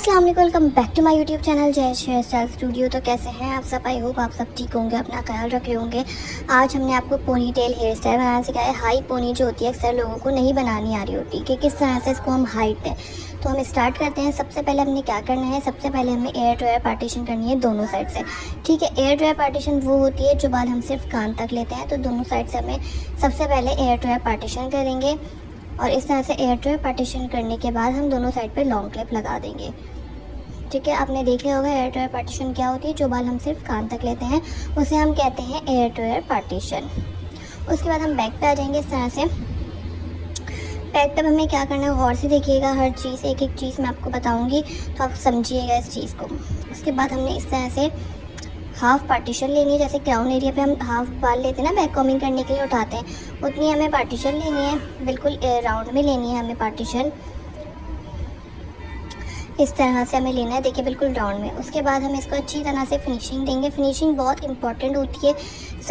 अस्सलाम वालेकुम, welcome back to my YouTube channel Jai share style studio. तो कैसे हैं आप सब? आई होप आप सब ठीक होंगे, अपना ख्याल रख रहे होंगे। आज हमने आपको पोनी टेल हेयर स्टाइल बनाना सिखाया है। हाई पोनी जो होती है अक्सर लोगों को नहीं बनानी आ रही होती कि किस तरह से इसको हम हाइट दें। तो हम स्टार्ट करते हैं। सबसे पहले हमने क्या करना है, सबसे पहले हमें एयर टू एयर पार्टीशन करनी है दोनों साइड से। ठीक है, एयर टू एयर पार्टीशन वो होती है जो बाल हम सिर्फ कान तक लेते हैं। तो दोनों साइड से हमें सबसे पहले एयर टू एयर पार्टीशन करेंगे और इस तरह से एयर टू एयर पार्टीशन करने के बाद हम दोनों साइड पे लॉन्ग क्लिप लगा देंगे। ठीक है, आपने देख लिया होगा एयर टू एयर पार्टीशन क्या होती है। जो बाल हम सिर्फ कान तक लेते हैं उसे हम कहते हैं एयर टू एयर पार्टीशन। उसके बाद हम बैक पे आ जाएंगे इस तरह से। बैक पे हमें क्या करना है, गौर से देखिएगा, हर चीज़ एक एक चीज़ मैं आपको बताऊंगी तो आप समझिएगा इस चीज़ को। उसके बाद हमने इस तरह से हाफ़ पार्टीशन लेनी है। जैसे क्राउन एरिया पे हम हाफ़ बाल लेते हैं ना, बैक कॉमिंग करने के लिए उठाते हैं, उतनी हमें पार्टीशन लेनी है। बिल्कुल राउंड में लेनी है हमें पार्टीशन, इस तरह से हमें लेना है। देखिए बिल्कुल राउंड में। उसके बाद हम इसको अच्छी तरह से फिनिशिंग देंगे। फिनिशिंग बहुत इंपॉर्टेंट होती है,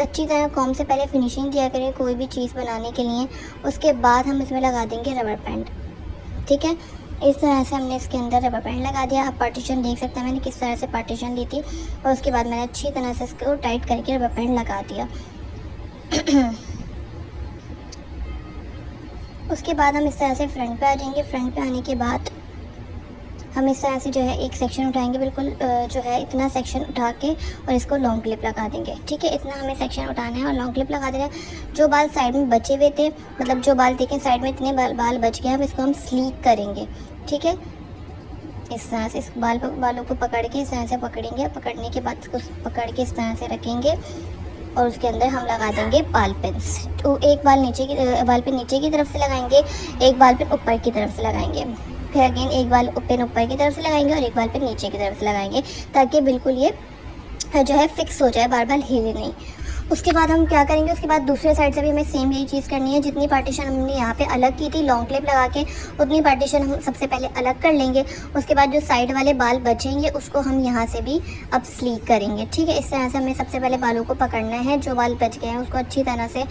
अच्छी तरह कॉम से पहले फिनिशिंग दिया करें कोई भी चीज़ बनाने के लिए। उसके बाद हम इसमें लगा देंगे रबर बैंड। ठीक है, इस तरह से हमने इसके अंदर रबर बैंड लगा दिया। आप पार्टीशन देख सकते हैं मैंने किस तरह से पार्टीशन दी थी। और उसके बाद मैंने अच्छी तरह से इसको टाइट करके रबर बैंड लगा दिया। उसके बाद हम इस तरह से फ्रंट पे आ जाएंगे। फ्रंट पे आने के बाद हम इस तरह से जो है एक सेक्शन उठाएंगे, बिल्कुल जो है इतना सेक्शन उठा के और इसको लॉन्ग क्लिप लगा देंगे। ठीक है, इतना हमें सेक्शन उठाना है और लॉन्ग क्लिप लगा देना है। जो बाल साइड में बचे हुए थे, मतलब जो बाल देखें साइड में इतने बाल बच गए, हम इसको हम स्लीक करेंगे। ठीक है, इस तरह से इस बालों को पकड़ के इस तरह से पकड़ेंगे। पकड़ने के बाद इसको पकड़ के इस तरह से रखेंगे और उसके अंदर हम लगा देंगे बाल पिन्स। तो एक बाल बाल पिन नीचे की तरफ से लगाएंगे, एक बाल पिन ऊपर की तरफ से लगाएंगे। फिर अगेन एक बाल पिन ऊपर की तरफ से लगाएंगे और एक बाल पिन नीचे की तरफ से लगाएंगे, ताकि बिल्कुल ये जो है फिक्स हो जाए, बार बार हिले नहीं। उसके बाद हम क्या करेंगे, उसके बाद दूसरे साइड से भी हमें सेम यही चीज़ करनी है। जितनी पार्टीशन हमने यहाँ पे अलग की थी लॉन्ग क्लिप लगा के, उतनी पार्टीशन हम सबसे पहले अलग कर लेंगे। उसके बाद जो साइड वाले बाल बचेंगे उसको हम यहाँ से भी अब स्लीक करेंगे। ठीक है, इस तरह से हमें सबसे पहले बालों को पकड़ना है। जो बाल बच गए हैं उसको अच्छी तरह से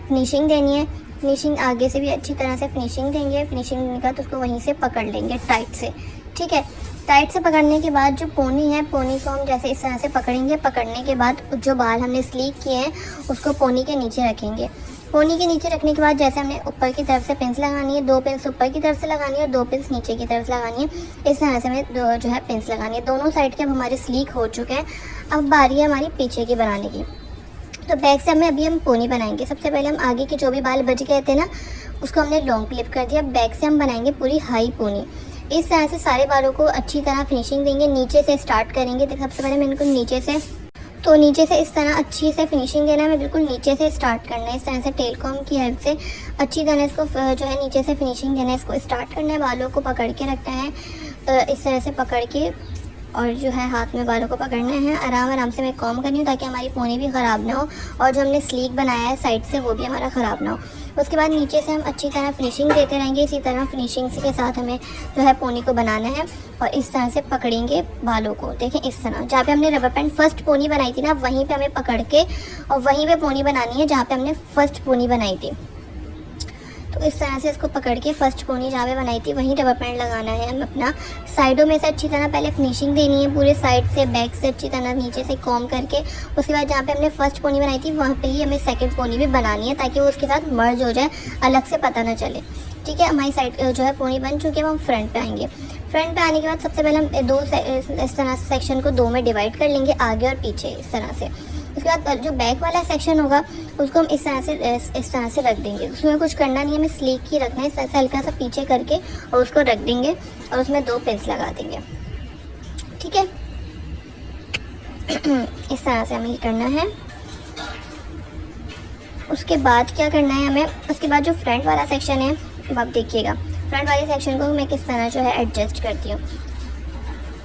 फिनिशिंग देनी है। फिनिशिंग आगे से भी अच्छी तरह से फिनिशिंग देंगे। फिनिशिंग देने का तो उसको वहीं से पकड़ लेंगे टाइट से। ठीक है, टाइट से पकड़ने के बाद जो पोनी है, पोनी को हम जैसे इस तरह से पकड़ेंगे। पकड़ने के बाद जो बाल हमने स्लीक किए हैं उसको पोनी के नीचे रखेंगे। पोनी के नीचे रखने के बाद जैसे हमने ऊपर की तरफ से पिन्स लगानी है, 2 पिन्स ऊपर की तरफ से लगानी है और 2 पिन्स नीचे की तरफ से लगानी है। इस तरह से हमें जो है पिन्स लगानी है। दोनों साइड के अब हमारे स्लीक हो चुके हैं। अब बारी है हमारी पीछे की बनाने की। तो बैक से अभी हम पोनी बनाएंगे। सबसे पहले हम आगे के जो भी बाल बच गए थे ना, उसको हमने लॉन्ग क्लिप कर दिया। बैक से हम बनाएंगे पूरी हाई पोनी। इस तरह से सारे बालों को अच्छी तरह फिनिशिंग देंगे। नीचे से स्टार्ट करेंगे। तो सबसे पहले मैंने नीचे से इस तरह अच्छी से फिनिशिंग देना है। मैं बिल्कुल नीचे से स्टार्ट करना है। इस तरह से टेल कॉम की हेल्प से अच्छी तरह इसको जो है नीचे से फिनिशिंग देना है। इसको स्टार्ट करना है, बालों को पकड़ के रखना है। इस तरह से पकड़ के और जो है हाथ में बालों को पकड़ना है। आराम से मैं कॉम करनी हूँ ताकि हमारी पोनी भी ख़राब ना हो और जो हमने स्लीक बनाया है साइड से वो भी हमारा ख़राब ना हो। उसके बाद नीचे से हम अच्छी तरह फिनिशिंग देते रहेंगे। इसी तरह फिनिशिंग के साथ हमें जो है पोनी को बनाना है और इस तरह से पकड़ेंगे बालों को। देखें इस तरह, जहाँ पे हमने रबर बैंड फर्स्ट पोनी बनाई थी ना, वहीं पे हमें पकड़ के और वहीं पे पोनी बनानी है जहाँ पे हमने फर्स्ट पोनी बनाई थी। तो इस तरह से इसको पकड़ के फर्स्ट पोनी जहाँ पे बनाई थी वहीं रबर बैंड लगाना है। हम अपना साइडों में से अच्छी तरह पहले फिनिशिंग देनी है, पूरे साइड से बैक से अच्छी तरह नीचे से कॉम करके। उसके बाद जहाँ पे हमने फर्स्ट पोनी बनाई थी वहाँ पे ही हमें सेकंड पोनी भी बनानी है, ताकि वो उसके साथ मर्ज हो जाए, अलग से पता ना चले। ठीक है, हमारी साइड जो है पोनी बन चुकी है। हम फ्रंट पे आएंगे। फ्रंट पे आने के बाद सबसे पहले हम इस तरह से सेक्शन को 2 में डिवाइड कर लेंगे, आगे और पीछे इस तरह से। उसके बाद जो बैक वाला सेक्शन होगा उसको हम इस तरह से रख देंगे। उसमें कुछ करना नहीं है, हमें स्लीक ही रखना है। इस तरह से हल्का सा पीछे करके और उसको रख देंगे और उसमें 2 पिन्स लगा देंगे। ठीक है, इस तरह से हमें करना है। उसके बाद क्या करना है हमें, उसके बाद जो फ्रंट वाला सेक्शन है, अब आप देखिएगा फ्रंट वाले सेक्शन को मैं किस तरह जो है एडजस्ट करती हूँ।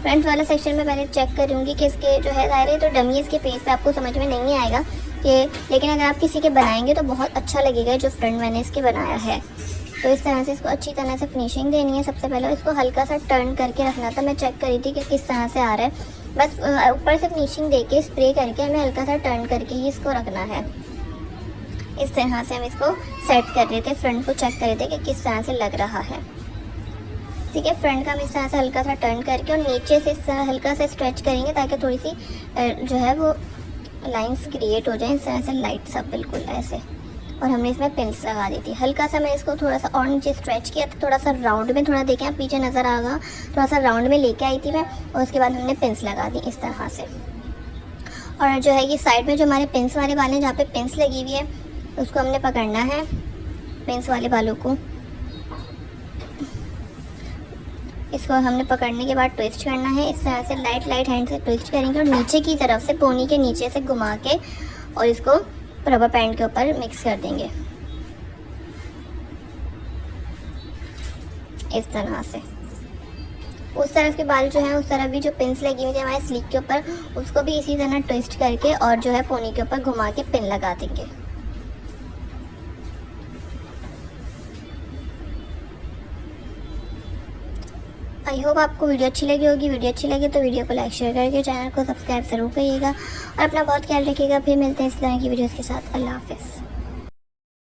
फ्रंट वाला सेक्शन में पहले चेक करूँगी कि इसके जो है दायरे तो डमी इसके फेस पे आपको समझ में नहीं आएगा कि, लेकिन अगर आप किसी के बनाएंगे तो बहुत अच्छा लगेगा जो फ्रंट मैंने इसके बनाया है। तो इस तरह से इसको अच्छी तरह से फिनिशिंग देनी है। सबसे पहले इसको हल्का सा टर्न करके रखना था। मैं चेक करी थी कि किस तरह से आ रहा है। बस ऊपर से फिनिशिंग दे के स्प्रे करके हमें हल्का सा टर्न करके ही इसको रखना है। इस तरह से हम इसको सेट कर रहे थे, फ्रंट को चेक कर रहे थे कि किस तरह से लग रहा है। ठीक है। फ्रंट का हम इस तरह से हल्का सा टर्न करके और नीचे से इस तरह हल्का सा स्ट्रेच करेंगे ताकि थोड़ी सी जो है वो लाइंस क्रिएट हो जाए इस तरह से लाइट सा, बिल्कुल ऐसे। और हमने इसमें पिंस लगा दी थी। हल्का सा मैं इसको थोड़ा सा और नीचे स्ट्रेच किया था, थोड़ा सा राउंड में, थोड़ा देखें आप पीछे नज़र आएगा, थोड़ा सा राउंड में लेके आई थी मैं, और उसके बाद हमने पिंस लगा दी इस तरह से। और जो है ये साइड में जो हमारे पिंस वाले बाल हैं, जहाँ पे पिंस लगी हुई है, उसको हमने पकड़ना है, पिंस वाले बालों को। इसको हमने पकड़ने के बाद ट्विस्ट करना है इस तरह से, लाइट हैंड से ट्विस्ट करेंगे और नीचे की तरफ से, पोनी के नीचे से घुमा के और इसको रबर बैंड के ऊपर मिक्स कर देंगे इस तरह से। उस तरफ के बाल जो हैं, उस तरफ भी जो पिंस लगी हुई थी हमारे स्लीक के ऊपर, उसको भी इसी तरह ट्विस्ट करके और जो है पोनी के ऊपर घुमा के पिन लगा देंगे। आई होप आपको वीडियो अच्छी लगी होगी। वीडियो अच्छी लगी तो वीडियो को लाइक शेयर करके चैनल को सब्सक्राइब ज़रूर करिएगा और अपना बहुत ख्याल रखिएगा। फिर मिलते हैं इस तरह की वीडियोज़ के साथ। अल्लाह हाफ़िज़।